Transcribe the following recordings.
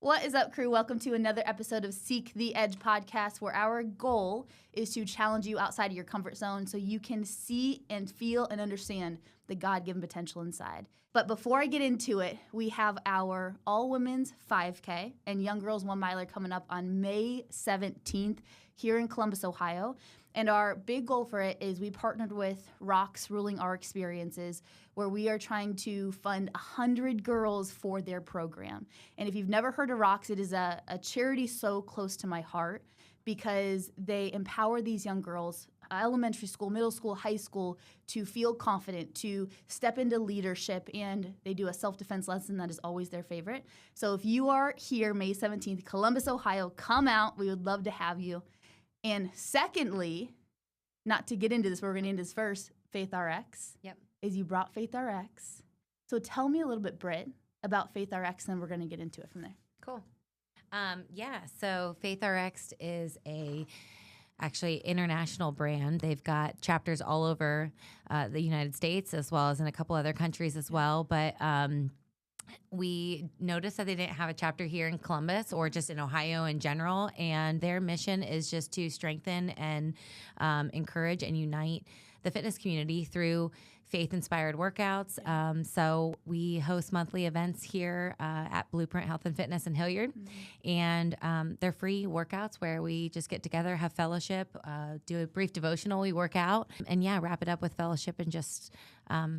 What is up, crew? Welcome to another episode of Seek the Edge podcast, where our goal is to challenge you outside of your comfort zone so you can see and feel and understand the God-given potential inside. But before I get into it, we have our all-women's 5K and Young Girls 1 Miler coming up on May 17th here in Columbus, Ohio. And our big goal for it is we partnered with Rocks Ruling Our Experiences, where we are trying to fund 100 girls for their program. And if you've never heard of Rocks, it is a charity so close to my heart because they empower these young girls, elementary school, middle school, high school, to feel confident, to step into leadership, and they do a self-defense lesson that is always their favorite. So if you are here May 17th, Columbus, Ohio, come out. We would love to have you. And secondly, not to get into this, but we're going to end this first, Faith RX. Yep. Is you brought Faith RX. So tell me a little bit, Britt, about Faith RX, and then we're going to get into it from there. Cool. So Faith RX is actually international brand. They've got chapters all over the United States as well as in a couple other countries as well. But we noticed that they didn't have a chapter here in Columbus or just in Ohio in general. And their mission is just to strengthen and encourage and unite the fitness community through faith-inspired workouts. So we host monthly events here at Blueprint Health and Fitness in Hilliard. And they're free workouts where we just get together, have fellowship, do a brief devotional, we work out, and wrap it up with fellowship and just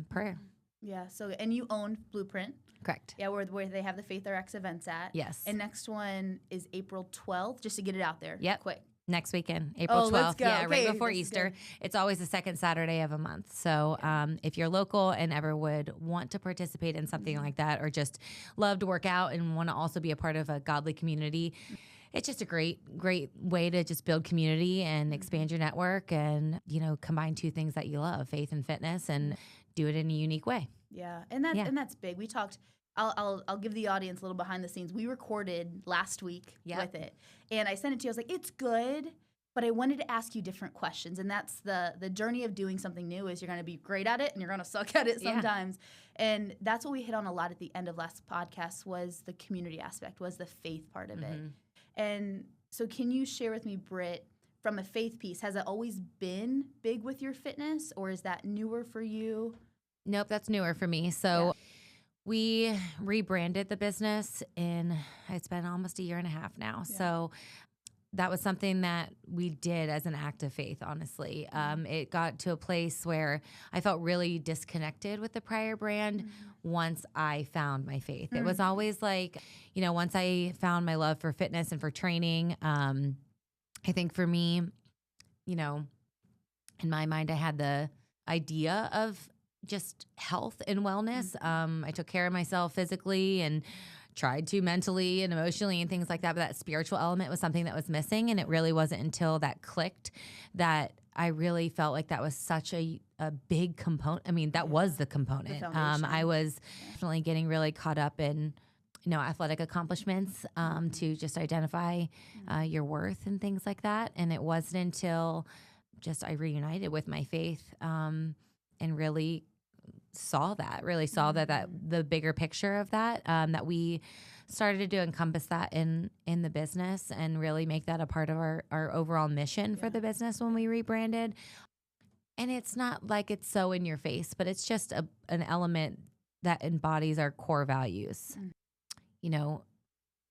prayer. Yeah, so, and you own Blueprint. Correct. Yeah, where they have the Faith RX events at. Yes. And next one is April 12th, just to get it out there. Yep. Quick. Next weekend, April 12th. Let's go. Yeah, Okay, right before that's Easter. good. It's always the second Saturday of a month. So if you're local and ever would want to participate in something like that, or just love to work out and want to also be a part of a godly community, it's just a great way to just build community and expand your network and, combine two things that you love, faith and fitness, and do it in a unique way. Yeah, and that's big. We talked. I'll give the audience a little behind the scenes. We recorded last week with it, and I sent it to you. I was like, it's good, but I wanted to ask you different questions, and that's the journey of doing something new. Is you're going to be great at it, and you're going to suck at it sometimes, and that's what we hit on a lot at the end of last podcast was the community aspect, was the faith part of it. And so, can you share with me, Britt, from a faith piece, has it always been big with your fitness, or is that newer for you? Nope, that's newer for me. So. We rebranded the business it's been almost a year and a half now. Yeah. So that was something that we did as an act of faith, honestly. It got to a place where I felt really disconnected with the prior brand once I found my faith. It was always like, once I found my love for fitness and for training, I think for me, in my mind, I had the idea of just health and wellness. I took care of myself physically and tried to mentally and emotionally and things like that. But that spiritual element was something that was missing. And it really wasn't until that clicked that I really felt like that was such a big component. I mean, that was the component. I was definitely getting really caught up in athletic accomplishments to just identify your worth and things like that. And it wasn't until just I reunited with my faith and really saw that the bigger picture of that, that we started to encompass that in the business and really make that a part of our overall mission for the business when we rebranded. And it's not like it's so in your face, but it's just an element that embodies our core values.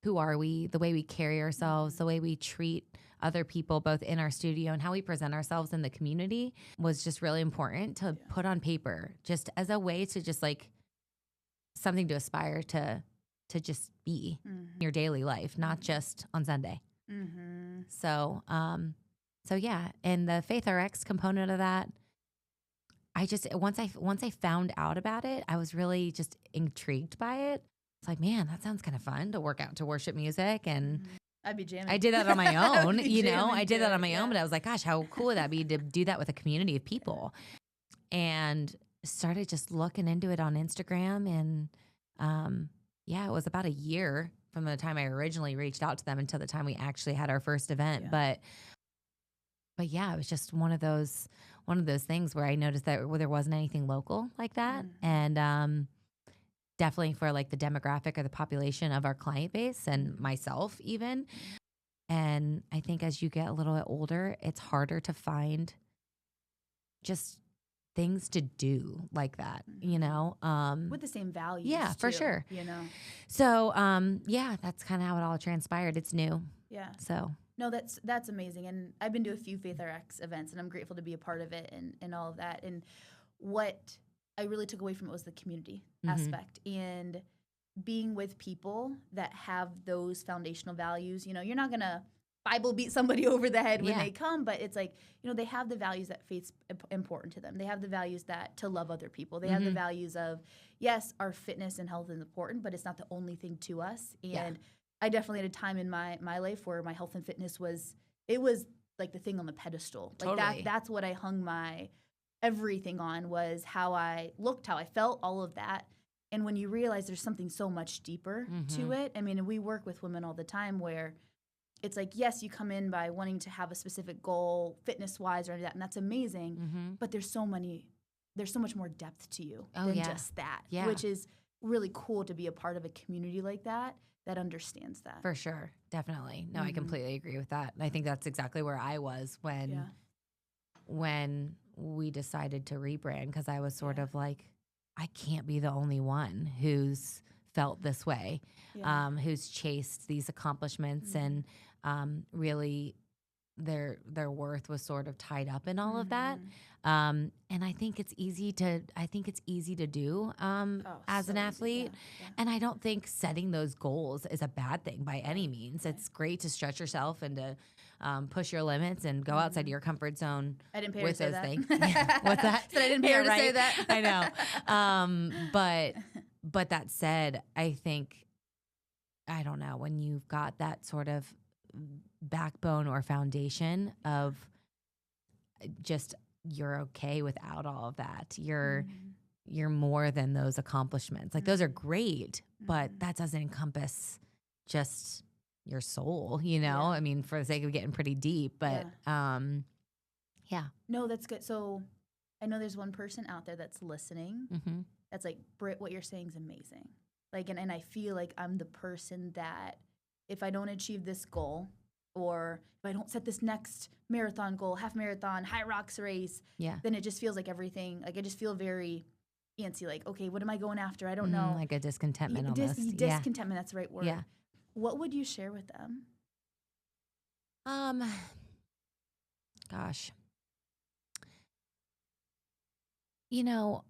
Who are we, the way we carry ourselves, the way we treat other people, both in our studio and how we present ourselves in the community was just really important to put on paper, just as a way to just like something to aspire to just be in your daily life, not just on Sunday. So yeah. And the Faith RX component of that, I just, once I found out about it, I was really just intrigued by it. It's like, man, that sounds kind of fun to work out to worship music. And I'd be jamming. I did that on my own, I did that on my own, but I was like, gosh, how cool would that be to do that with a community of people? And started just looking into it on Instagram. And it was about a year from the time I originally reached out to them until the time we actually had our first event. But it was just one of those things where I noticed that there wasn't anything local like that. And definitely for like the demographic or the population of our client base and myself even. And I think as you get a little bit older, it's harder to find just things to do like that, you know? With the same values. Yeah, for too, sure. You know? So, yeah, that's kind of how it all transpired. It's new. Yeah. So. No, that's amazing. And I've been to a few Faith RX events, and I'm grateful to be a part of it and all of that. And what I really took away from it was the community aspect and being with people that have those foundational values. You know, you're not going to Bible beat somebody over the head when they come, but it's like, you know, they have the values that faith's important to them. They have the values that to love other people. They have the values of, yes, our fitness and health is important, but it's not the only thing to us. And I definitely had a time in my life where my health and fitness was like the thing on the pedestal. Like that's what I hung my everything on, was how I looked, how I felt, all of that. And when you realize there's something so much deeper to it, I mean, we work with women all the time where it's like, yes, you come in by wanting to have a specific goal, fitness-wise or any of that, and that's amazing. But there's so much more depth to you than just that, which is really cool to be a part of a community like that understands that. For sure. Definitely. No, I completely agree with that. And I think that's exactly where I was when we decided to rebrand, because I was sort of like, I can't be the only one who's felt this way, who's chased these accomplishments and really their worth was sort of tied up in all of that. And I think it's easy to do as an athlete. And I don't think setting those goals is a bad thing by any means. It's great to stretch yourself and to push your limits and go outside your comfort zone. I didn't pay with her to say those that. things. Yeah. What's that? Said I didn't pay her to say that. I know. But that said, I think, I don't know, when you've got that sort of backbone or foundation of just you're okay without all of that. You're more than those accomplishments. Like those are great, but that doesn't encompass just your soul, you know? I mean, for the sake of getting pretty deep, but No, that's good. So I know there's one person out there that's listening that's like, Britt, what you're saying is amazing. Like, and I feel like I'm the person that if I don't achieve this goal, or if I don't set this next marathon goal, half marathon, high rocks race, then it just feels like everything, like I just feel very antsy, like, okay, what am I going after? I don't know. Like a discontentment almost. Discontentment, that's the right word. Yeah. What would you share with them? Gosh. You know,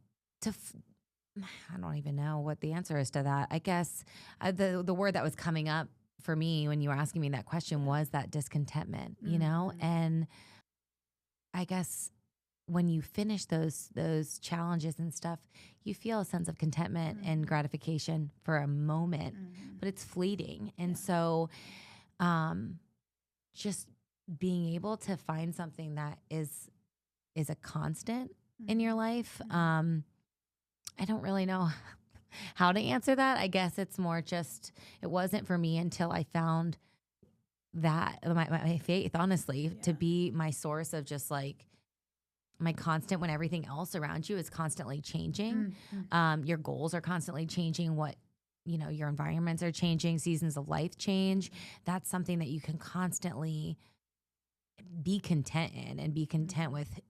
I don't even know what the answer is to that. I guess the word that was coming up for me when you were asking me that question was that discontentment, you know? And I guess when you finish those challenges and stuff, you feel a sense of contentment and gratification for a moment, but it's fleeting. And so just being able to find something that is a constant in your life, I don't really know how to answer that. I guess it's more just, it wasn't for me until I found that, my faith, honestly, to be my source of just like my constant when everything else around you is constantly changing. Your goals are constantly changing. Your environments are changing. Seasons of life change. That's something that you can constantly be content in and be content with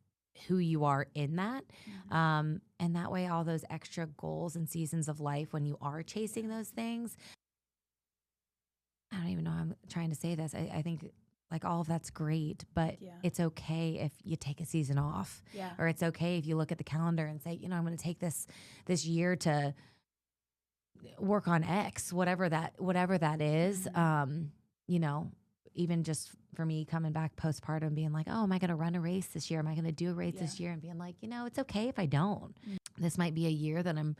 who you are in that. And that way, all those extra goals and seasons of life, when you are chasing those things, I don't even know how I'm trying to say this. I think like all of that's great, but it's okay if you take a season off, or it's okay if you look at the calendar and say, I'm going to take this year to work on X, whatever that is. Even just for me coming back postpartum, being like, oh, am I going to run a race this year? Am I going to do a race this year? And being like, it's okay if I don't. This might be a year that I'm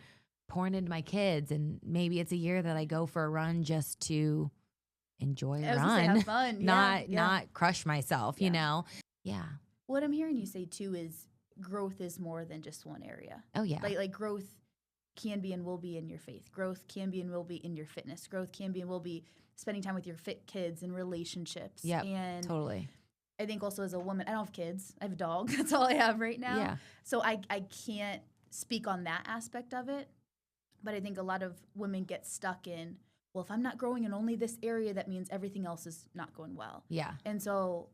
pouring into my kids, and maybe it's a year that I go for a run just to enjoy a run, have fun. not crush myself, you know? Yeah. What I'm hearing you say too is growth is more than just one area. Oh yeah. Like growth can be and will be in your faith. Growth can be and will be in your fitness. Growth can be and will be spending time with your fit kids and relationships. Yeah, and totally. I think also as a woman, I don't have kids. I have a dog. That's all I have right now. Yeah. So I can't speak on that aspect of it. But I think a lot of women get stuck in, well, if I'm not growing in only this area, that means everything else is not going well. Yeah. And so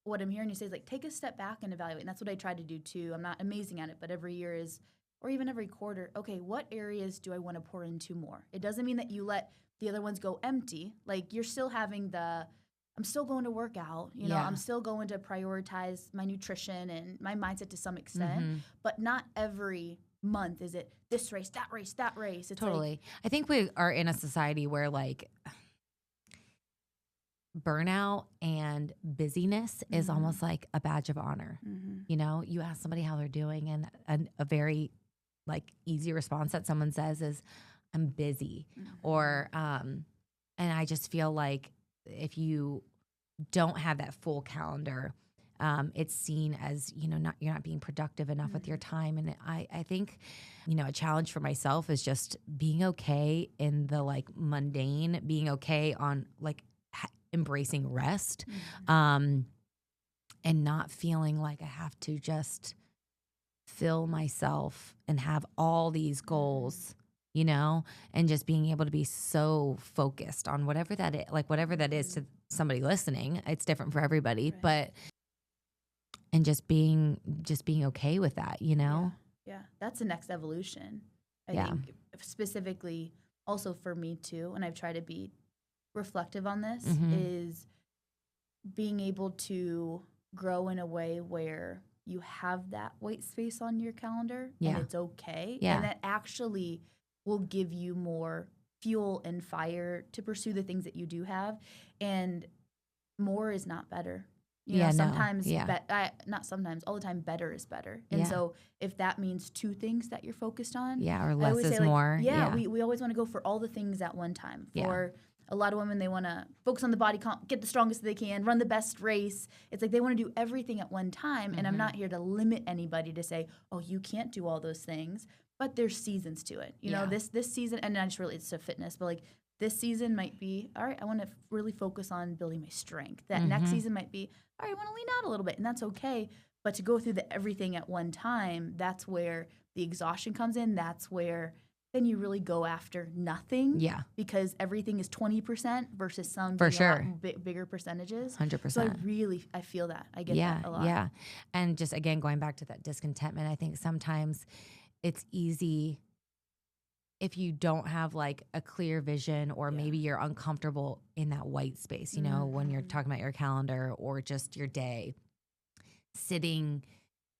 what I'm hearing you say is like, take a step back and evaluate. And that's what I try to do too. I'm not amazing at it, but every year is, or even every quarter, okay, what areas do I want to pour into more? It doesn't mean that you let the other ones go empty. Like you're still having I'm still going to work out, you know, I'm still going to prioritize my nutrition and my mindset to some extent, but not every month is it this race, that race, that race. It's Totally. like, I think we are in a society where like burnout and busyness is almost like a badge of honor. You know, you ask somebody how they're doing, and a very like easy response that someone says is, I'm busy. Or, and I just feel like if you don't have that full calendar, it's seen as, you know, you're not being productive enough with your time. And I think, you know, a challenge for myself is just being okay in the like mundane, being okay on like embracing rest, and not feeling like I have to just fill myself and have all these goals, you know, and just being able to be so focused on whatever that is, like whatever that is to somebody listening. It's different for everybody, but and just being okay with that, you know? Yeah. That's the next evolution. I think specifically also for me too, and I've tried to be reflective on this, is being able to grow in a way where you have that white space on your calendar and it's okay. And that actually will give you more fuel and fire to pursue the things that you do have. And more is not better. You know, sometimes, not sometimes, all the time, better is better. And so if that means two things that you're focused on. Or less is more. We always want to go for all the things at one time. For a lot of women, they want to focus on the body comp, get the strongest they can, run the best race. It's like they want to do everything at one time. And I'm not here to limit anybody to say, oh, you can't do all those things. But there's seasons to it. You know, this season, and not just relates to fitness, but like this season might be, all right, I want to really focus on building my strength. That next season might be, all right, I want to lean out a little bit, and that's okay. But to go through everything at one time, that's where the exhaustion comes in. That's where then you really go after nothing. Yeah. Because everything is 20% versus some being a lot bigger percentages. 100%. So I feel that. I get that a lot. Yeah. And just, again, going back to that discontentment, I think sometimes it's easy if you don't have like a clear vision, or maybe you're uncomfortable in that white space, you know, when you're talking about your calendar or just your day, sitting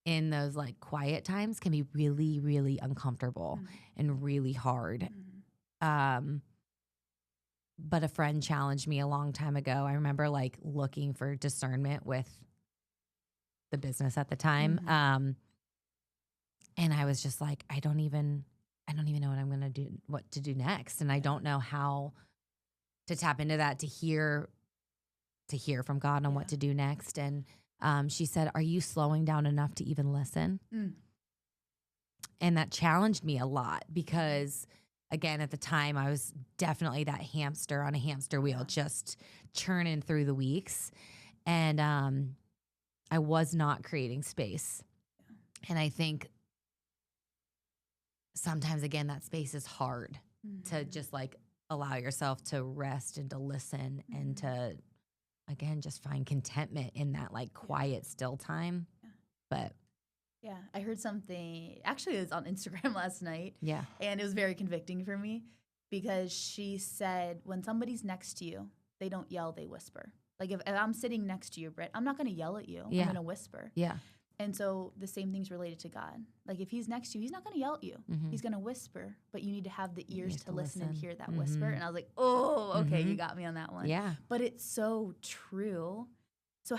in those like quiet times can be really, really uncomfortable and really hard. But a friend challenged me a long time ago. I remember like looking for discernment with the business at the time. And I was just like, I don't even know what I'm going to do, what to do next. And I don't know how to tap into that, to hear from God on what to do next. And she said, are you slowing down enough to even listen? And that challenged me a lot because, again, at the time I was definitely that hamster on a hamster wheel, just churning through the weeks. And I was not creating space. And I think sometimes, again, that space is hard to just like allow yourself to rest and to listen and to, again, just find contentment in that like quiet, still time. But I heard something, actually it was on Instagram last night. And it was very convicting for me because she said, when somebody's next to you, they don't yell, they whisper. Like if I'm sitting next to you, Britt, I'm not going to yell at you. I'm going to whisper. And so the same thing's related to God. Like if he's next to you, he's not going to yell at you. He's going to whisper, but you need to have the ears to listen and hear that whisper. And I was like, oh, okay, you got me on that one. But it's so true. So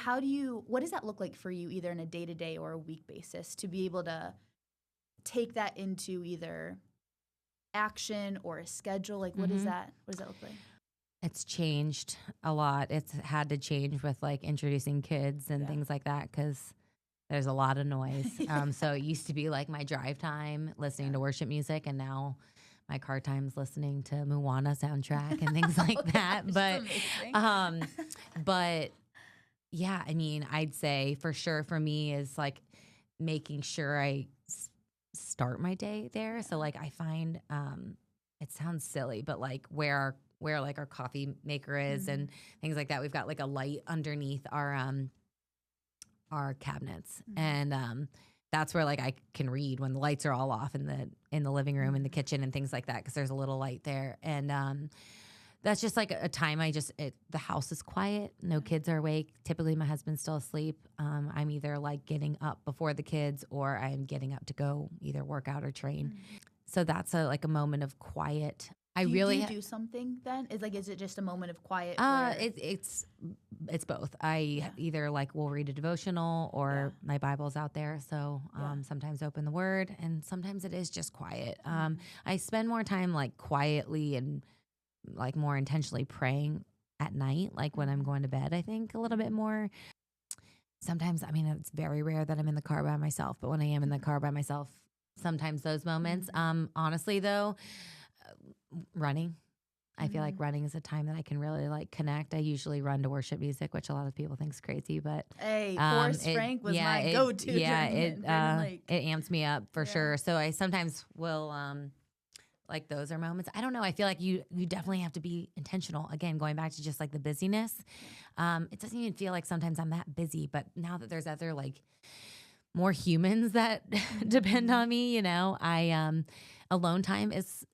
what does that look like for you, either in a day-to-day or a week basis, to be able to take that into either action or a schedule? Like what does that look like? It's changed a lot. It's had to change with like introducing kids and things like that, because there's a lot of noise. So it used to be like my drive time listening to worship music, and now my car time's listening to Moana soundtrack and things like that. But yeah, I mean, I'd say for sure for me is like making sure I start my day there. So like I find it sounds silly, but like where like our coffee maker is and things like that. We've got like a light underneath our cabinets. And that's where like I can read when the lights are all off in the living room, in the kitchen and things like that, because there's a little light there. And that's just like a time the house is quiet. No kids are awake. Typically my husband's still asleep. I'm either like getting up before the kids or I'm getting up to go either work out or train. So that's like a moment of quiet. Do you do something then? Is it just a moment of quiet? It's both. I either like will read a devotional or my Bible's out there. So sometimes open the Word, and sometimes it is just quiet. I spend more time like quietly and like more intentionally praying at night, like when I'm going to bed, I think a little bit more. Sometimes, I mean, it's very rare that I'm in the car by myself, but when I am in the car by myself, sometimes those moments. Honestly though, running. I feel like running is a time that I can really like connect. I usually run to worship music, which a lot of people think is crazy, but Forrest Frank was my go-to. It amps me up for sure. So I sometimes will, like those are moments. I don't know. I feel like you definitely have to be intentional. Again, going back to just like the busyness. It doesn't even feel like sometimes I'm that busy, but now that there's other like more humans that depend on me, you know, alone time is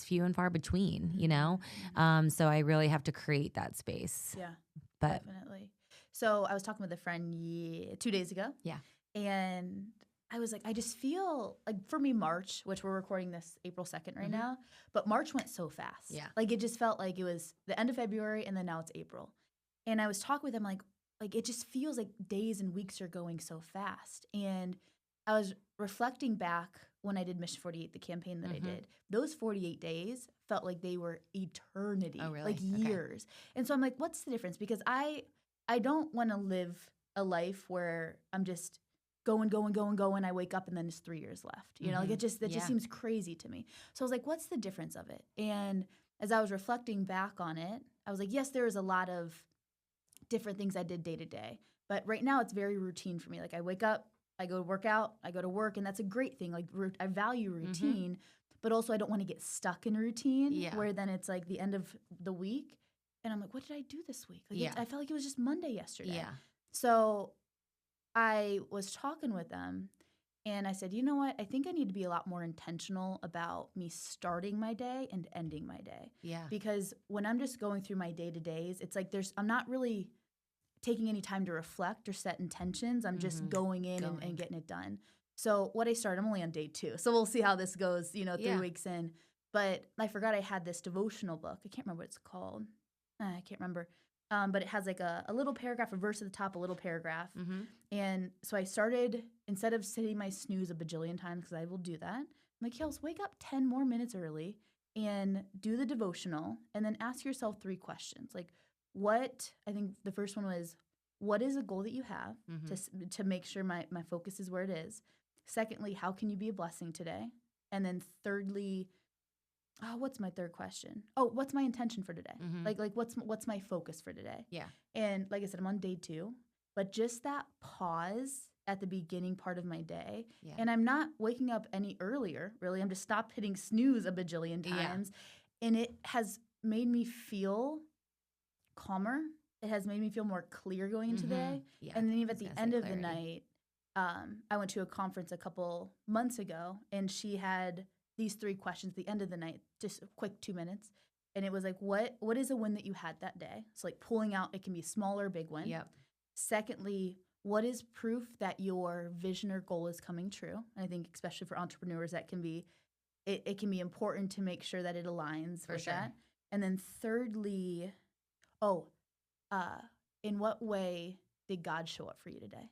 few and far between, you know? So I really have to create that space. Yeah, definitely. So I was talking with a friend 2 days ago. Yeah. And I was like, I just feel like for me, March, which we're recording this April 2nd right now, but March went so fast. Yeah. Like it just felt like it was the end of February and then now it's April. And I was talking with him like it just feels like days and weeks are going so fast. And I was reflecting back when I did Mission 48, the campaign that I did. Those 48 days felt like they were eternity, like years. And so I'm like, what's the difference? Because I don't want to live a life where I'm just going. I wake up and then it's 3 years left. You know, like it just seems crazy to me. So I was like, what's the difference of it? And as I was reflecting back on it, I was like, yes, there is a lot of different things I did day to day. But right now it's very routine for me. Like I wake up, I go work out, I go to work, and that's a great thing. Like I value routine, but also I don't want to get stuck in routine where then it's like the end of the week and I'm like, what did I do this week? Like I felt like it was just Monday yesterday. Yeah. So I was talking with them and I said, you know what? I think I need to be a lot more intentional about me starting my day and ending my day. Yeah. Because when I'm just going through my day-to-days, it's like I'm not really taking any time to reflect or set intentions. I'm just going in and getting it done. So what I started, I'm only on day 2. So we'll see how this goes, 3 weeks in. But I forgot I had this devotional book. I can't remember what it's called. I can't remember. But it has like a little paragraph, a verse at the top, a little paragraph. And so I started, instead of setting my snooze a bajillion times, because I will do that, I'm like, Kels, wake up 10 more minutes early and do the devotional and then ask yourself 3 questions. Like, I think the first one was, what is a goal that you have to make sure my focus is where it is? Secondly, how can you be a blessing today? And then thirdly, what's my third question? Oh, what's my intention for today? Like what's my focus for today? Yeah. And like I said, I'm on day 2, but just that pause at the beginning part of my day, and I'm not waking up any earlier, really. I'm just stopped hitting snooze a bajillion times, and it has made me feel calmer. It has made me feel more clear going into the day. Yeah, and then even at the end of the night, I went to a conference a couple months ago, and she had these 3 questions at the end of the night, just a quick 2 minutes. And it was like, what is a win that you had that day? So like pulling out, it can be a small or big one. Yep. Secondly, what is proof that your vision or goal is coming true? And I think especially for entrepreneurs, that can be, it can be important to make sure that it aligns with that. And then thirdly, in what way did God show up for you today?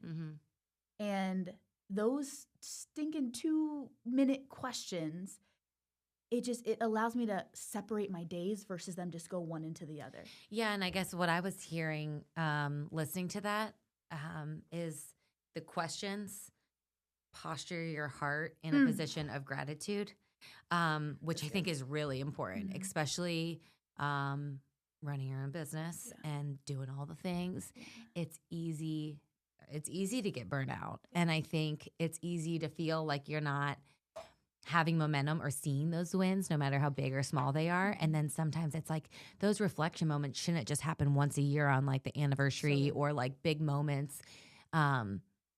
And those stinking 2-minute questions, it allows me to separate my days versus them just go one into the other. Yeah, and I guess what I was hearing, listening to that, is the questions posture your heart in a position of gratitude, which I think is really important, especially running your own business and doing all the things. It's easy to get burnt out. And I think it's easy to feel like you're not having momentum or seeing those wins, no matter how big or small they are. And then sometimes it's like those reflection moments shouldn't just happen once a year on like the anniversary or like big moments.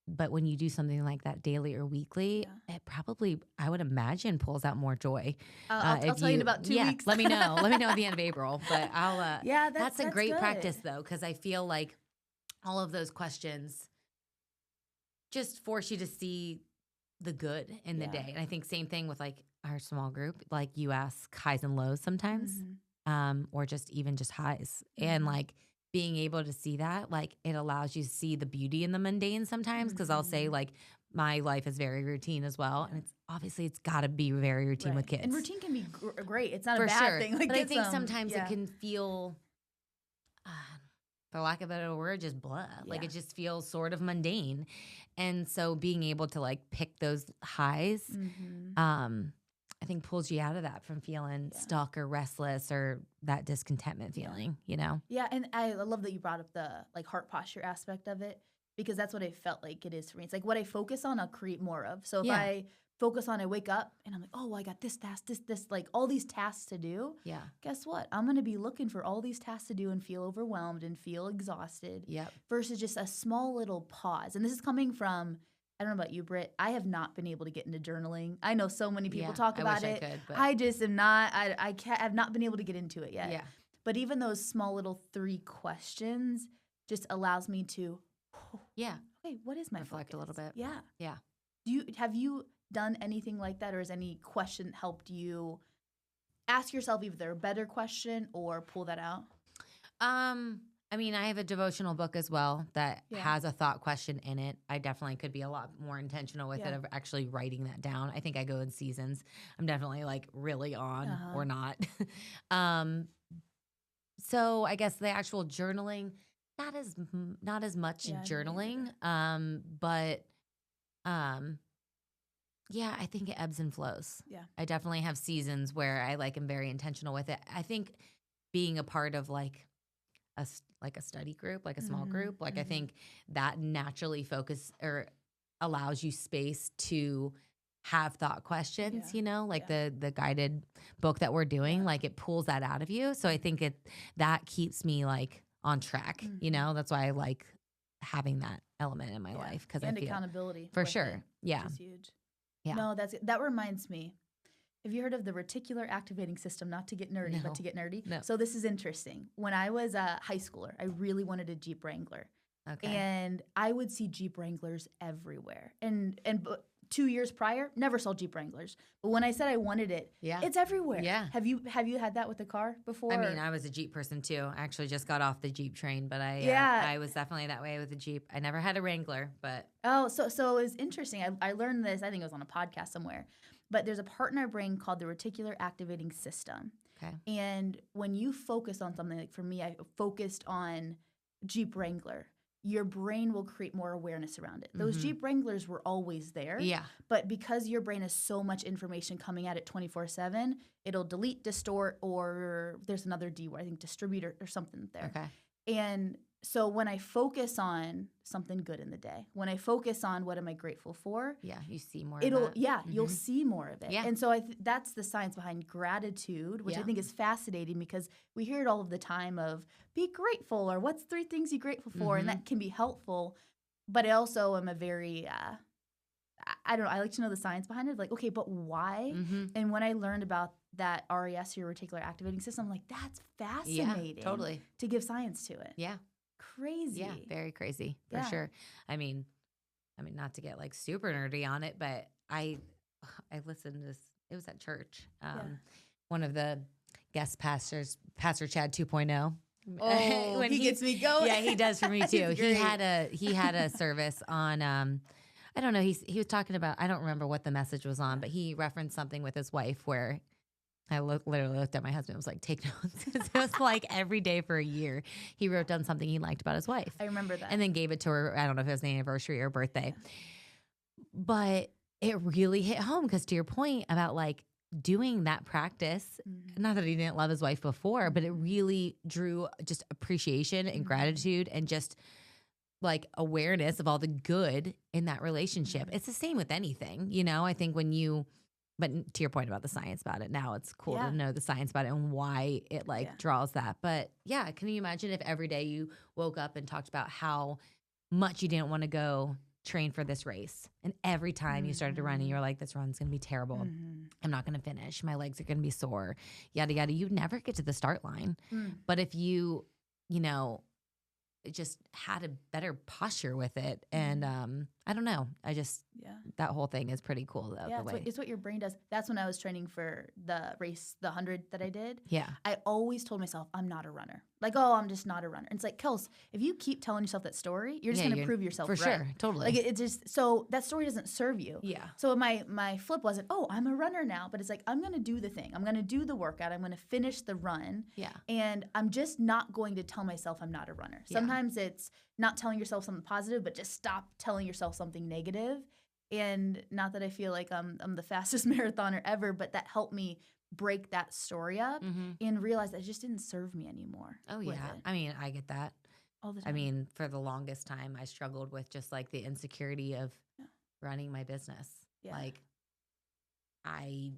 But when you do something like that daily or weekly, it probably, I would imagine, pulls out more joy. I'll tell you in about 2 weeks. Let me know. Let me know at the end of April. But I'll. That's a great good. practice though, because I feel like all of those questions just force you to see the good in the day. And I think same thing with like our small group. Like you ask highs and lows sometimes, or just even just highs, and like being able to see that, like it allows you to see the beauty in the mundane sometimes. Cause I'll say like my life is very routine as well. And it's obviously it's gotta be very routine with kids. And routine can be great. It's not for a bad sure. thing. Like but I think sometimes it can feel, for lack of a better word, just blah. Like it just feels sort of mundane. And so being able to like pick those highs, I think pulls you out of that from feeling stuck or restless or that discontentment feeling, you know? Yeah, and I love that you brought up the like heart posture aspect of it, because that's what I felt like it is for me. It's like what I focus on, I'll create more of. So if I focus on, I wake up and I'm like, oh, well, I got this task, this, like all these tasks to do. Yeah. Guess what? I'm going to be looking for all these tasks to do and feel overwhelmed and feel exhausted. Versus just a small little pause. And this is coming from, I don't know about you, Britt. I have not been able to get into journaling. I know so many people talk about it. I just am not. I have not been able to get into it yet. But even those small little 3 questions just allows me to. Okay, what is my reflect focus? A little bit? Yeah. Have you done anything like that, or has any question helped you ask yourself either a better question or pull that out? I mean, I have a devotional book as well that has a thought question in it. I definitely could be a lot more intentional with it of actually writing that down. I think I go in seasons. I'm definitely like really on or not. So I guess the actual journaling, not as much journaling. But yeah, I think it ebbs and flows. Yeah. I definitely have seasons where I like am very intentional with it. I think being a part of like a study group, like a small group, like I think that naturally focus or allows you space to have thought questions, you know, like the guided book that we're doing, like it pulls that out of you. So I think that keeps me like on track, you know, that's why I like having that element in my life. And accountability. For sure. Which is huge. Yeah. No, that reminds me. Have you heard of the reticular activating system? Not to get nerdy, but to get nerdy. No. So this is interesting. When I was a high schooler, I really wanted a Jeep Wrangler. Okay. And I would see Jeep Wranglers everywhere. And 2 years prior, never saw Jeep Wranglers. But when I said I wanted it, it's everywhere. Yeah. Have you had that with a car before? I mean, I was a Jeep person too. I actually just got off the Jeep train, but I was definitely that way with the Jeep. I never had a Wrangler, but so it was interesting. I learned this. I think it was on a podcast somewhere. But there's a part in our brain called the reticular activating system. Okay. And when you focus on something, like for me, I focused on Jeep Wrangler. Your brain will create more awareness around it. Those Jeep Wranglers were always there. Yeah. But because your brain has so much information coming at it 24/7, it'll delete, distort, or there's another D word, I think distribute or something there. Okay. And so when I focus on something good in the day, when I focus on what am I grateful for, you see more of that. You'll see more of it. Yeah. And so that's the science behind gratitude, which I think is fascinating because we hear it all of the time of be grateful or what's 3 things you're grateful for, and that can be helpful. But I also am a very, I don't know, I like to know the science behind it. Like, okay, but why? And when I learned about that RES, your reticular activating system, I'm like, that's fascinating. Yeah, totally. To give science to it. Yeah. Crazy. Yeah, very crazy for sure. I mean, not to get like super nerdy on it, but I listened to this. It was at church. One of the guest pastors, Pastor Chad 2.0. Oh, when he gets me going. Yeah, he does for me too. He had a service on. I don't know. He was talking about. I don't remember what the message was on, but he referenced something with his wife where. I literally looked at my husband and was like, take notes. It was like every day for a year, he wrote down something he liked about his wife. I remember that. And then gave it to her. I don't know if it was an anniversary or birthday. But it really hit home because to your point about like doing that practice, not that he didn't love his wife before, but it really drew just appreciation and gratitude and just like awareness of all the good in that relationship. It's the same with anything. You know, I think when you But to your point about the science about it, now it's cool Yeah. to know the science about it and why it like Yeah. draws that. But yeah, can you imagine if every day you woke up and talked about how much you didn't want to go train for this race, and every time you started to run and you were like, this run's going to be terrible. Mm-hmm. I'm not going to finish. My legs are going to be sore, yada, yada. You never get to the start line. Mm. But if you know, just had a better posture with it. And I don't know. That whole thing is pretty cool though. Yeah, it's what your brain does. That's when I was training for the race, the 100 that I did. Yeah. I always told myself, I'm not a runner. Like, oh, I'm just not a runner. And it's like, Kels, if you keep telling yourself that story, you're just going to prove yourself for right. sure. Totally. Like, it just, so that story doesn't serve you. Yeah. So my flip wasn't, oh, I'm a runner now. But it's like, I'm going to do the thing. I'm going to do the workout. I'm going to finish the run. Yeah. And I'm just not going to tell myself I'm not a runner. Yeah. Sometimes it's not telling yourself something positive, but just stop telling yourself something negative. And not that I feel like I'm the fastest marathoner ever, but that helped me break that story up and realize that it just didn't serve me anymore. Oh, yeah. I mean, I get that. All the time. I mean, for the longest time, I struggled with just like the insecurity of running my business. Yeah. Like, I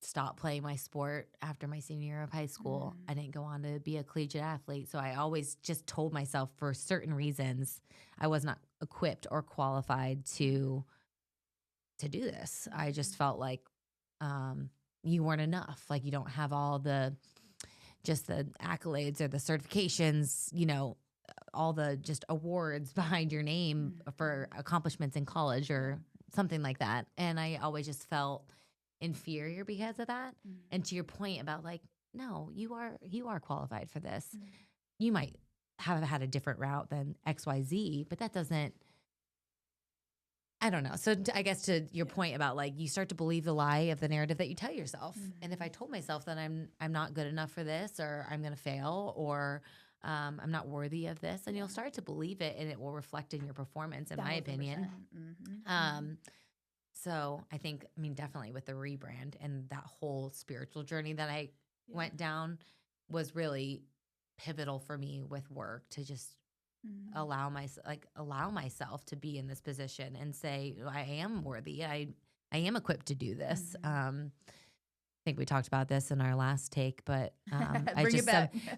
stopped playing my sport after my senior year of high school. I didn't go on to be a collegiate athlete. So I always just told myself for certain reasons I was not equipped or qualified to do this. I just felt like you weren't enough. Like, you don't have all the accolades or the certifications, you know, all the just awards behind your name for accomplishments in college or something like that. And I always just felt inferior because of that. And to your point about like, no, you are qualified for this. You might have had a different route than XYZ, but that doesn't, I don't know. So I guess to your point about like, you start to believe the lie of the narrative that you tell yourself. And if I told myself that I'm not good enough for this, or I'm going to fail, or I'm not worthy of this, and you'll start to believe it, and it will reflect in your performance, in my opinion. So I think, I mean, definitely with the rebrand and that whole spiritual journey that I went down was really pivotal for me with work, to just allow myself to be in this position and say, I am worthy. I am equipped to do this. I think we talked about this in our last take, but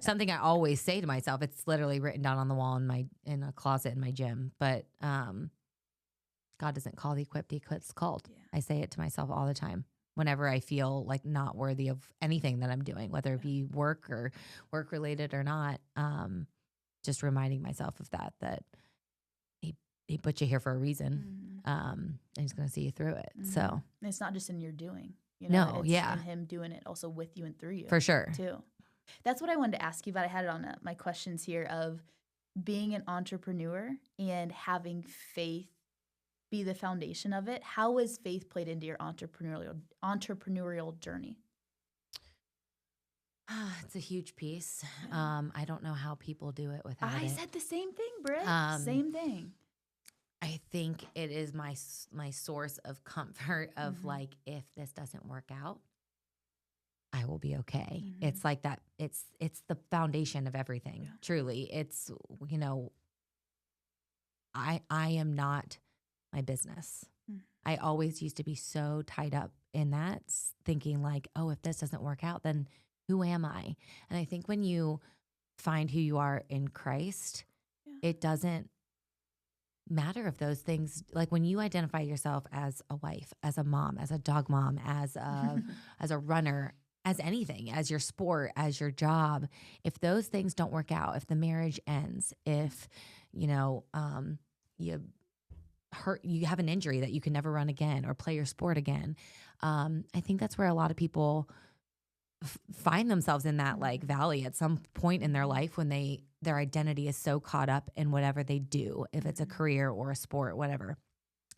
something I always say to myself. It's literally written down on the wall in a closet in my gym. But God doesn't call the equipped, it's called. Yeah. I say it to myself all the time whenever I feel like not worthy of anything that I'm doing, whether it be work or work related or not. Just reminding myself of that he put you here for a reason. And he's going to see you through it. So and it's not just in your doing, you know, it's in him doing it also with you and through you. For sure. Too. That's what I wanted to ask you about. I had it on my questions here of being an entrepreneur and having faith be the foundation of it. How has faith played into your entrepreneurial journey? It's a huge piece. I don't know how people do it without it. I said the same thing, Britt. Same thing. I think it is my source of comfort of like, if this doesn't work out, I will be okay. It's like that. It's the foundation of everything. Yeah. Truly. It's, you know, I am not my business. I always used to be so tied up in that, thinking like, oh, if this doesn't work out, then who am I? And I think when you find who you are in Christ, it doesn't matter if those things, like when you identify yourself as a wife, as a mom, as a dog mom, as a runner, as anything, as your sport, as your job, if those things don't work out, if the marriage ends, if, you know, you have an injury that you can never run again or play your sport again, I think that's where a lot of people find themselves in that like valley at some point in their life, when their identity is so caught up in whatever they do, if it's a career or a sport, whatever.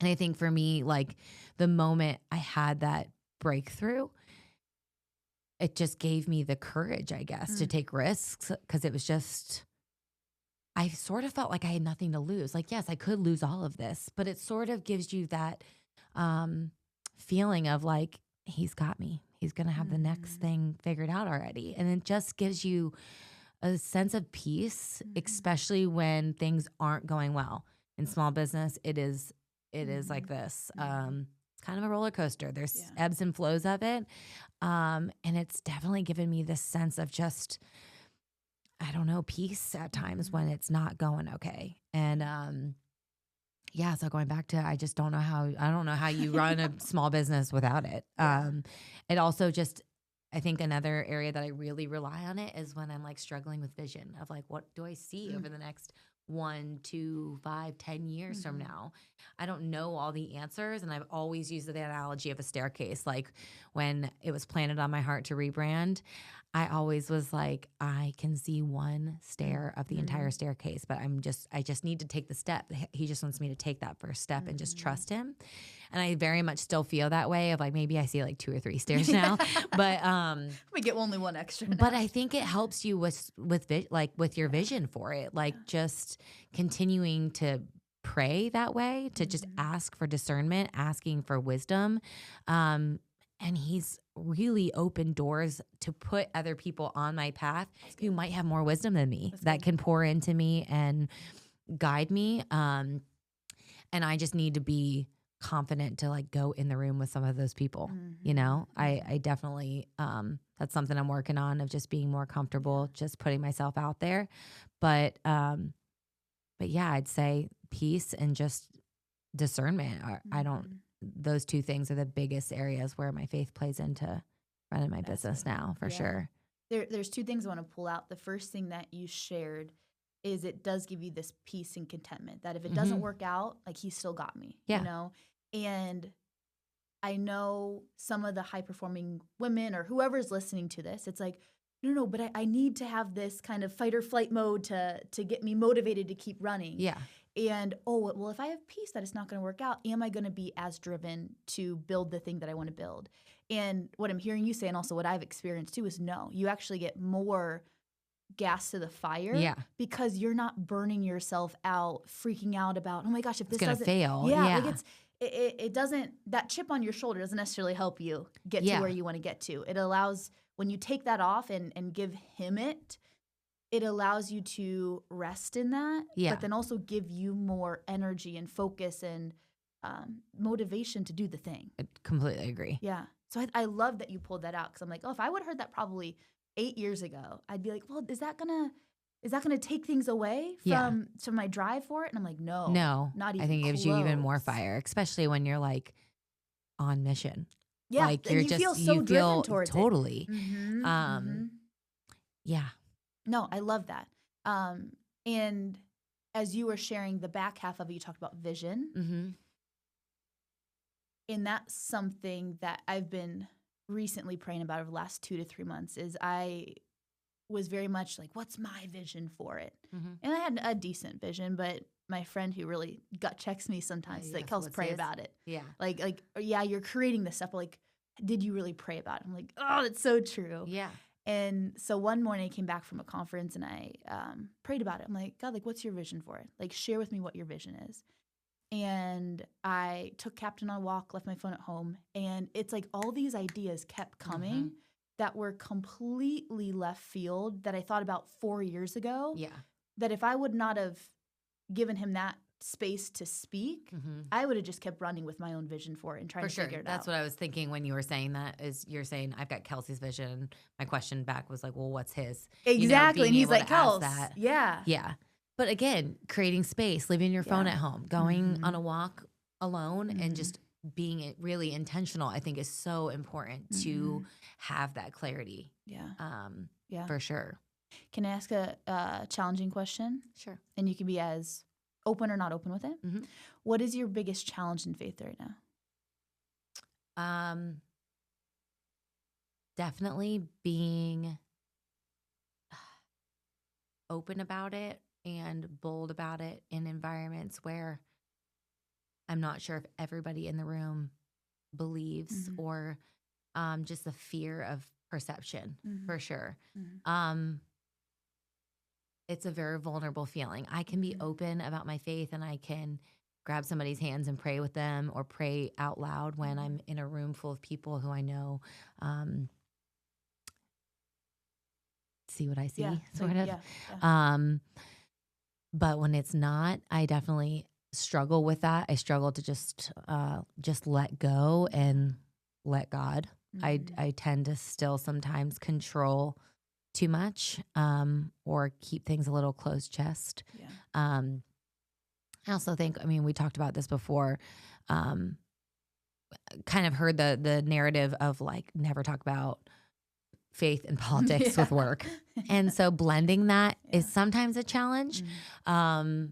And I think for me, like the moment I had that breakthrough, it just gave me the courage, I guess, to take risks, because it was just, I sort of felt like I had nothing to lose. Like, yes, I could lose all of this, but it sort of gives you that feeling of like, he's got me. He's going to have the next thing figured out already. And it just gives you a sense of peace, especially when things aren't going well. In small business, it is like this. It's kind of a roller coaster. There's Yeah. ebbs and flows of it. And it's definitely given me this sense of just, I don't know, peace at times when it's not going okay. And, yeah, so going back to, I don't know how you run a small business without it. It also just, I think another area that I really rely on it is when I'm like struggling with vision of like, what do I see over the next 1, 2, 5, 10 years from now? I don't know all the answers. And I've always used the analogy of a staircase. Like when it was planted on my heart to rebrand, I always was like, I can see one stair of the entire staircase, but I just need to take the step. He just wants me to take that first step and just trust him. And I very much still feel that way of like, maybe I see like 2 or 3 stairs now, but, we get only one extra now. but I think it helps you with your vision for it, like just continuing to pray that way, to just ask for discernment, asking for wisdom. And he's really opened doors to put other people on my path who might have more wisdom than me that can pour into me and guide me. And I just need to be confident to like go in the room with some of those people. You know, I definitely, that's something I'm working on, of just being more comfortable, just putting myself out there. But yeah, I'd say peace and just discernment. Those 2 things are the biggest areas where my faith plays into running my business now, for sure. There's 2 things I want to pull out. The first thing that you shared is it does give you this peace and contentment that if it doesn't work out, like he still got me, you know? And I know some of the high performing women or whoever's listening to this, it's like, no, but I need to have this kind of fight or flight mode to get me motivated to keep running. Yeah. And, well, if I have peace that it's not going to work out, am I going to be as driven to build the thing that I want to build? And what I'm hearing you say, and also what I've experienced too, is no, you actually get more gas to the fire because you're not burning yourself out, freaking out about, oh my gosh, if this doesn't fail. Like it doesn't, that chip on your shoulder doesn't necessarily help you get to where you want to get to. It allows, when you take that off and give him it allows you to rest in that, but then also give you more energy and focus and motivation to do the thing. I completely agree. Yeah. So I love that you pulled that out, because I'm like, oh, if I would have heard that probably 8 years ago, I'd be like, well, is that gonna take things away from my drive for it? And I'm like, no, not even. I think it gives you even more fire, especially when you're like on mission. Yeah, like you're just feel so driven towards totally. it. Yeah. No, I love that. And as you were sharing the back half of it, you talked about vision. And that's something that I've been recently praying about over the last 2 to 3 months. Is I was very much like, what's my vision for it? And I had a decent vision, but my friend who really gut checks me sometimes, like, Kelsey, pray about it. Yeah. Like, yeah, you're creating this stuff, but like, did you really pray about it? I'm like, oh, that's so true. Yeah. And so one morning I came back from a conference and I prayed about it. I'm like, God, like, what's your vision for it? Like, share with me what your vision is. And I took Captain on a walk, left my phone at home. And it's like all these ideas kept coming that were completely left field that I thought about 4 years ago. Yeah. That if I would not have given him that space to speak, I would have just kept running with my own vision for it and trying to figure it out. That's what I was thinking when you were saying that, is you're saying, I've got Kelsey's vision. My question back was like, well, what's his? Exactly. And he's like, Kelsey. Yeah. Yeah. But again, creating space, leaving your phone at home, going on a walk alone and just being really intentional, I think is so important to have that clarity. Yeah. For sure. Can I ask a challenging question? Sure. And you can be as open or not open with it. What is your biggest challenge in faith right now? Definitely being open about it and bold about it in environments where I'm not sure if everybody in the room believes or just the fear of perception, for sure. It's a very vulnerable feeling. I can be open about my faith and I can grab somebody's hands and pray with them or pray out loud when I'm in a room full of people who I know see what I see, sort of. Yeah. But when it's not, I definitely struggle with that. I struggle to just let go and let God. I tend to still sometimes control too much, or keep things a little closed chest. Yeah. I also think, I mean, we talked about this before, kind of heard the narrative of like, never talk about faith and politics with work. And so blending that is sometimes a challenge. I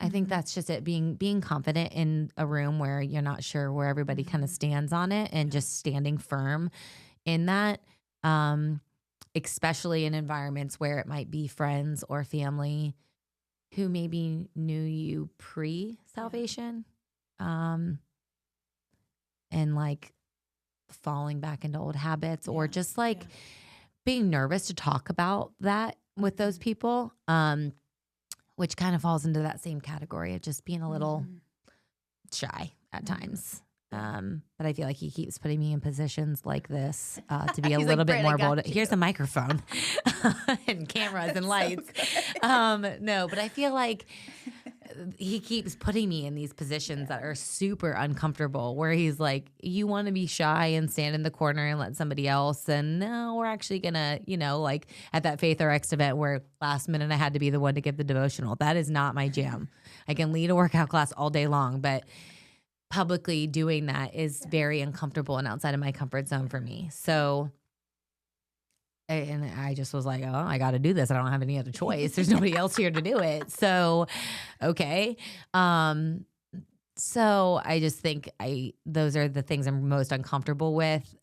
think that's just it, being confident in a room where you're not sure where everybody kind of stands on it, and just standing firm in that, especially in environments where it might be friends or family who maybe knew you pre-salvation, and like falling back into old habits, or just like being nervous to talk about that with those people, which kind of falls into that same category of just being a little shy at times. But I feel like he keeps putting me in positions like this to be a little bit more bold. Here's a microphone and cameras and lights. No, but I feel like he keeps putting me in these positions that are super uncomfortable, where he's like, you want to be shy and stand in the corner and let somebody else. And no, we're actually going to, like at that Faith RX event where last minute I had to be the one to give the devotional. That is not my jam. I can lead a workout class all day long, but publicly doing that is very uncomfortable and outside of my comfort zone for me. So, and I just was like, oh, I got to do this. I don't have any other choice. There's nobody else here to do it. So, okay. So I just think those are the things I'm most uncomfortable with,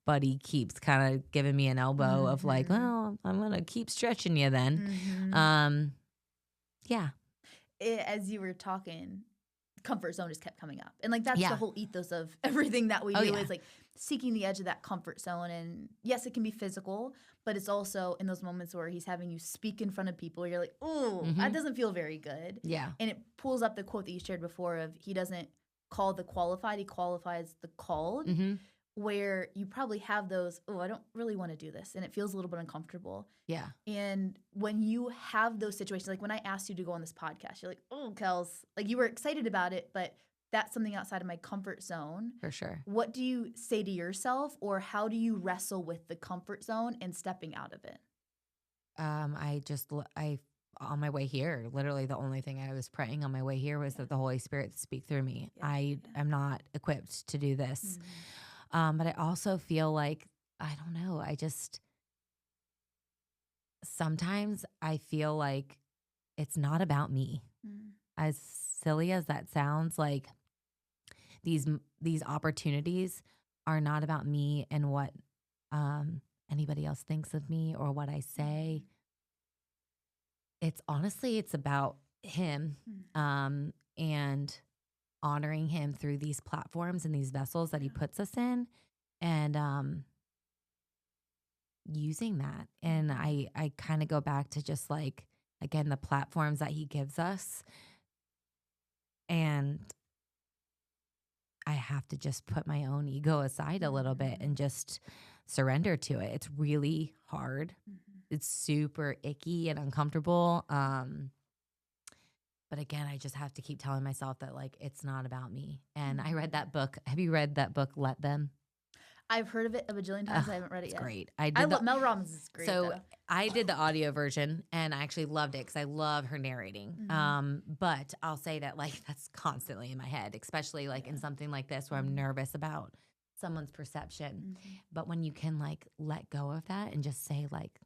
but he keeps kind of giving me an elbow of like, well, I'm going to keep stretching you then. As you were talking, comfort zone just kept coming up. And like, that's the whole ethos of everything that we do is like seeking the edge of that comfort zone. And yes, it can be physical, but it's also in those moments where he's having you speak in front of people. You're like, oh, that doesn't feel very good. Yeah. And it pulls up the quote that you shared before of he doesn't call the qualified, he qualifies the called. Where you probably have those, oh, I don't really want to do this. And it feels a little bit uncomfortable. Yeah. And when you have those situations, like when I asked you to go on this podcast, you're like, oh, Kels, like you were excited about it, but that's something outside of my comfort zone. For sure. What do you say to yourself, or how do you wrestle with the comfort zone and stepping out of it? On my way here, literally the only thing I was praying on my way here was that the Holy Spirit speak through me. I am not equipped to do this. But I also feel like, I don't know, sometimes I feel like it's not about me. As silly as that sounds, like these opportunities are not about me and what anybody else thinks of me or what I say. It's about him, and honoring him through these platforms and these vessels that he puts us in, and using that. And I kind of go back to just like, again, the platforms that he gives us. And I have to just put my own ego aside a little bit and just surrender to it. It's really hard. It's super icky and uncomfortable. But again, I just have to keep telling myself that like, it's not about me. And I read that book. Have you read that book, Let Them? I've heard of it a bajillion times. I haven't read it yet. It's great. Mel Robbins is great. So though. I did the audio version and I actually loved it because I love her narrating. But I'll say that like, that's constantly in my head, especially like in something like this where I'm nervous about someone's perception. But when you can like let go of that and just say like,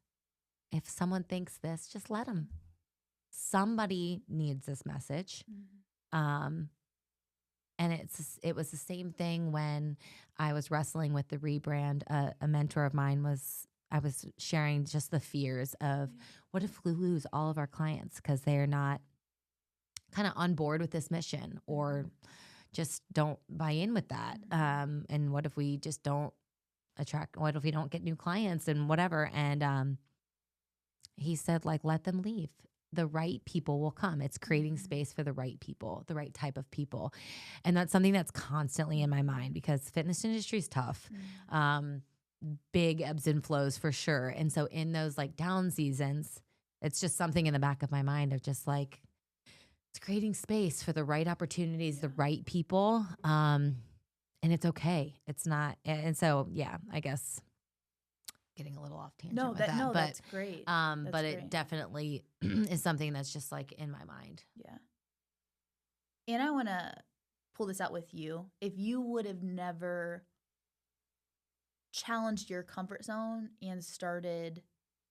if someone thinks this, just let them. Somebody needs this message. And it was the same thing when I was wrestling with the rebrand. A mentor of mine I was sharing just the fears of what if we lose all of our clients because they're not kind of on board with this mission or just don't buy in with that. And what if we just don't what if we don't get new clients and whatever? And he said, like, let them leave. The right people will come. It's creating space for the right people, the right type of people. And that's something that's constantly in my mind because fitness industry is tough. Big ebbs and flows for sure. And so in those like down seasons, It's just something in the back of my mind of just like, it's creating space for the right opportunities, the right people. And it's okay. It's not. And so, yeah, I guess getting a little off tangent with that. No, But, that's great. but it definitely is something that's just like in my mind. Yeah. And I want to pull this out with you. If you would have never challenged your comfort zone and started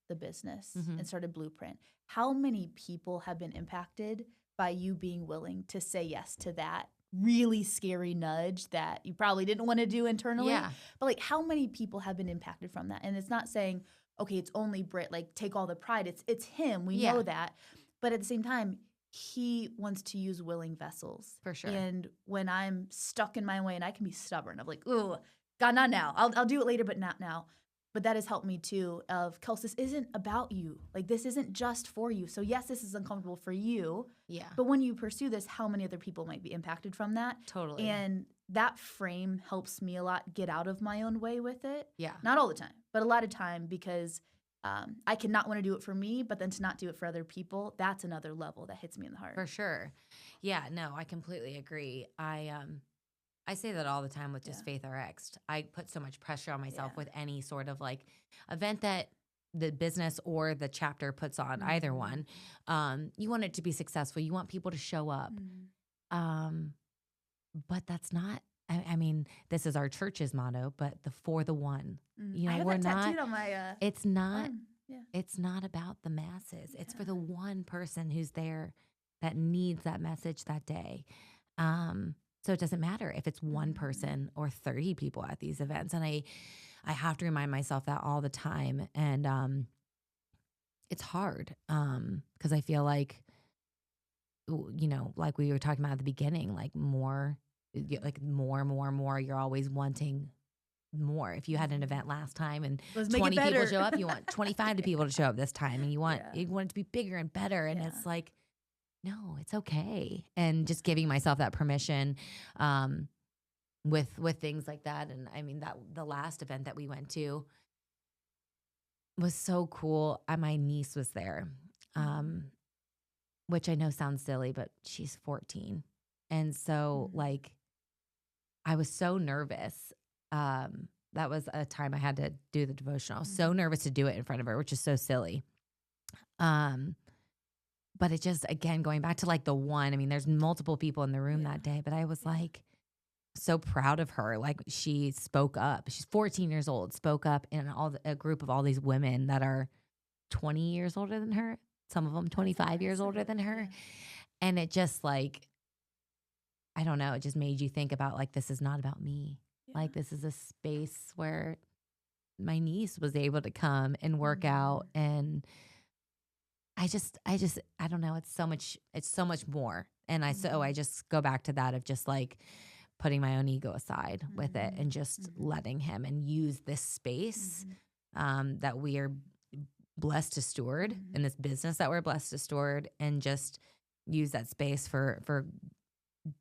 the business and started Blueprint, how many people have been impacted by you being willing to say yes to that really scary nudge that you probably didn't want to do internally? Yeah. But like, how many people have been impacted from that? And it's not saying, okay, it's only Britt, like take all the pride. It's him. We know that. But at the same time, he wants to use willing vessels. For sure. And when I'm stuck in my way and I can be stubborn of like, ooh, God, not now. I'll do it later, but not now. But that has helped me too of, Kelsey, this isn't about you. Like, this isn't just for you. So yes, this is uncomfortable for you. Yeah. But when you pursue this, how many other people might be impacted from that? Totally. And that frame helps me a lot get out of my own way with it. Yeah. Not all the time, but a lot of time, because I cannot want to do it for me, but then to not do it for other people, that's another level that hits me in the heart. For sure. Yeah, no, I completely agree. I say that all the time with just Faith RX. I put so much pressure on myself with any sort of like event that the business or the chapter puts on, either one. You want it to be successful. You want people to show up. But that's not, I mean, this is our church's motto, but for the one. You know, I have we're that not, tattooed on my it's not, arm. Yeah. it's not about the masses. It's for the one person who's there that needs that message that day. So it doesn't matter if it's one person or 30 people at these events. And I have to remind myself that all the time. And it's hard because I feel like, you know, like we were talking about at the beginning, like more, you're always wanting more. If you had an event last time and 20 people show up, you want 25 people to show up this time, and you want it to be bigger and better. And it's like, no, it's okay. And just giving myself that permission with things like that. And I mean, that the last event that we went to was so cool. My niece was there, which I know sounds silly, but she's 14. And so like, I was so nervous. That was a time I had to do the devotional. I was so nervous to do it in front of her, which is so silly. But it just, again, going back to like the one, I mean, there's multiple people in the room that day, but I was like so proud of her. Like, she spoke up. She's 14 years old, spoke up in a group of all these women that are 20 years older than her. Some of them 25 years older than her. And it just like, I don't know, it just made you think about like, this is not about me. Like, this is a space where my niece was able to come and work out. And I don't know. It's so much more. And so I just go back to that of just like putting my own ego aside with it and just letting him and use this space that we are blessed to steward in this business that we're blessed to steward, and just use that space for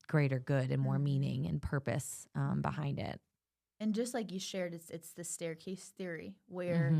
greater good and more meaning and purpose behind it. And just like you shared, it's the staircase theory where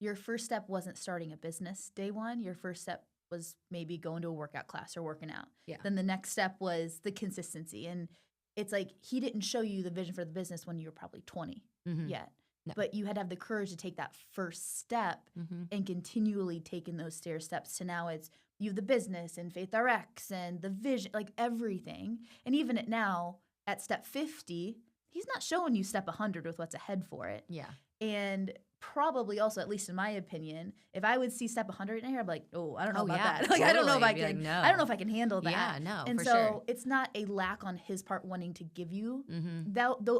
your first step wasn't starting a business day one. Your first step was maybe going to a workout class or working out. Yeah. Then the next step was the consistency. And it's like, he didn't show you the vision for the business when you were probably 20 yet. No. But you had to have the courage to take that first step and continually taking those stair steps to now it's you have the business and Faith RX and the vision, like everything. And even now at step 50, he's not showing you step 100 with what's ahead for it. Yeah. And probably also, at least in my opinion, if I would see step 100 in here, I'd be like, oh, I don't know about that. Like, I don't know if I can. Like, no. I don't know if I can handle that. Yeah, no. And for so sure. It's not a lack on his part wanting to give you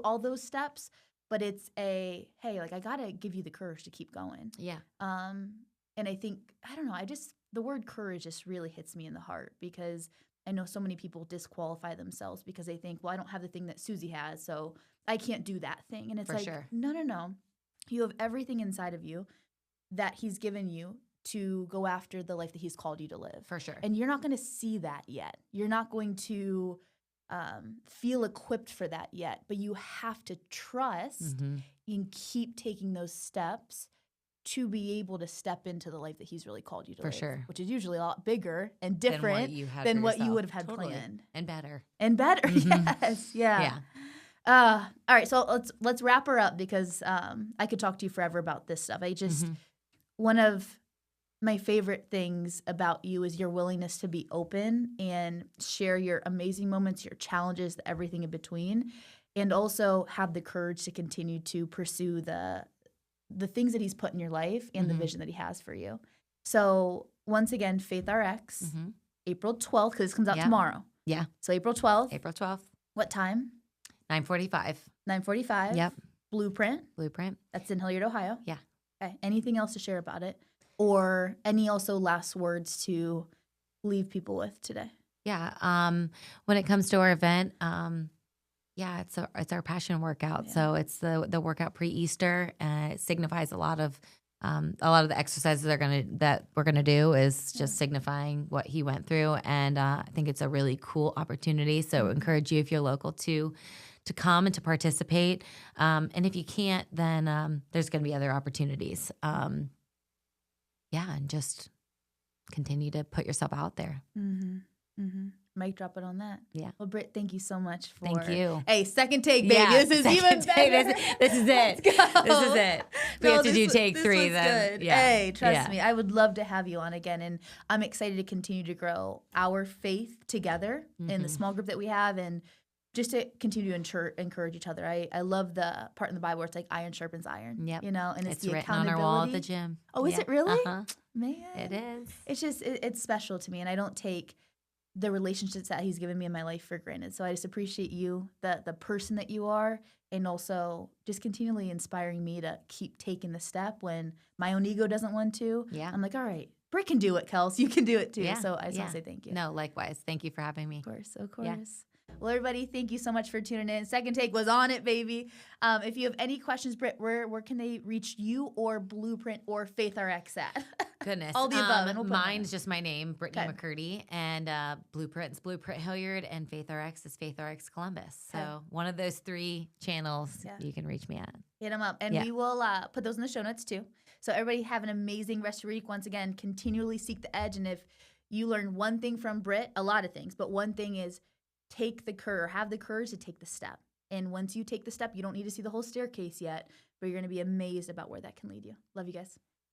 all those steps, but it's a, hey, like, I gotta give you the courage to keep going. Yeah. And I think, I don't know, the word courage just really hits me in the heart, because I know so many people disqualify themselves because they think, well, I don't have the thing that Susie has, so I can't do that thing. And it's no. You have everything inside of you that he's given you to go after the life that he's called you to live. For sure. And you're not going to see that yet. You're not going to feel equipped for that yet. But you have to trust and keep taking those steps to be able to step into the life that he's really called you to For live. sure. Which is usually a lot bigger and different than what you would have had planned. And better. And better, Mm-hmm. yes, yeah. All right, so let's wrap her up because I could talk to you forever about this stuff. One of my favorite things about you is your willingness to be open and share your amazing moments, your challenges, everything in between, and also have the courage to continue to pursue the things that he's put in your life and the vision that he has for you. So once again, FaithRx, April 12th, because this comes out tomorrow. Yeah. So April 12th. April 12th. What time? 9:45. 9:45. Yep. Blueprint. That's in Hilliard, Ohio. Yeah. Okay. Anything else to share about it? Or any also last words to leave people with today? Yeah. When it comes to our event, it's our passion workout. Yeah. So it's the workout pre-Easter, and it signifies a lot of the exercises that we're gonna do is just signifying what he went through, and I think it's a really cool opportunity. So I encourage you, if you're local, to come and to participate. And if you can't, then there's gonna be other opportunities. And just continue to put yourself out there. Mic drop it on that. Yeah. Well, Britt, thank you so much for. Thank you. Hey, second take, baby. Yeah, this is even better. This is it. This is it. We have to do take 3 then. Good. Yeah. Hey, trust me. I would love to have you on again, and I'm excited to continue to grow our faith together in the small group that we have, and just to continue to encourage each other. I love the part in the Bible where it's like iron sharpens iron. Yep. And it's the written on our wall at the gym. Oh, is it really? Man. It is. It's just, it's special to me, and I don't take the relationships that he's given me in my life for granted. So I just appreciate you, the person that you are, and also just continually inspiring me to keep taking the step when my own ego doesn't want to. Yeah. I'm like, all right, Britt can do it, Kels. You can do it too. Yeah. So I just want to say thank you. No, likewise. Thank you for having me. Of course. Yeah. Well, everybody, thank you so much for tuning in. Second Take was on it, baby. If you have any questions, Britt, where can they reach you or Blueprint or FaithRx at? Goodness. All the above. And mine's just my name, Brittany McCurdy, and Blueprint's Blueprint Hilliard, and FaithRx is FaithRx Columbus. So one of those 3 channels you can reach me at. Hit them up. And we will put those in the show notes too. So everybody have an amazing rest of your week. Once again, continually seek the edge. And if you learn one thing from Britt, a lot of things, but one thing is have the courage to take the step. And once you take the step, you don't need to see the whole staircase yet, but you're going to be amazed about where that can lead you. Love you guys.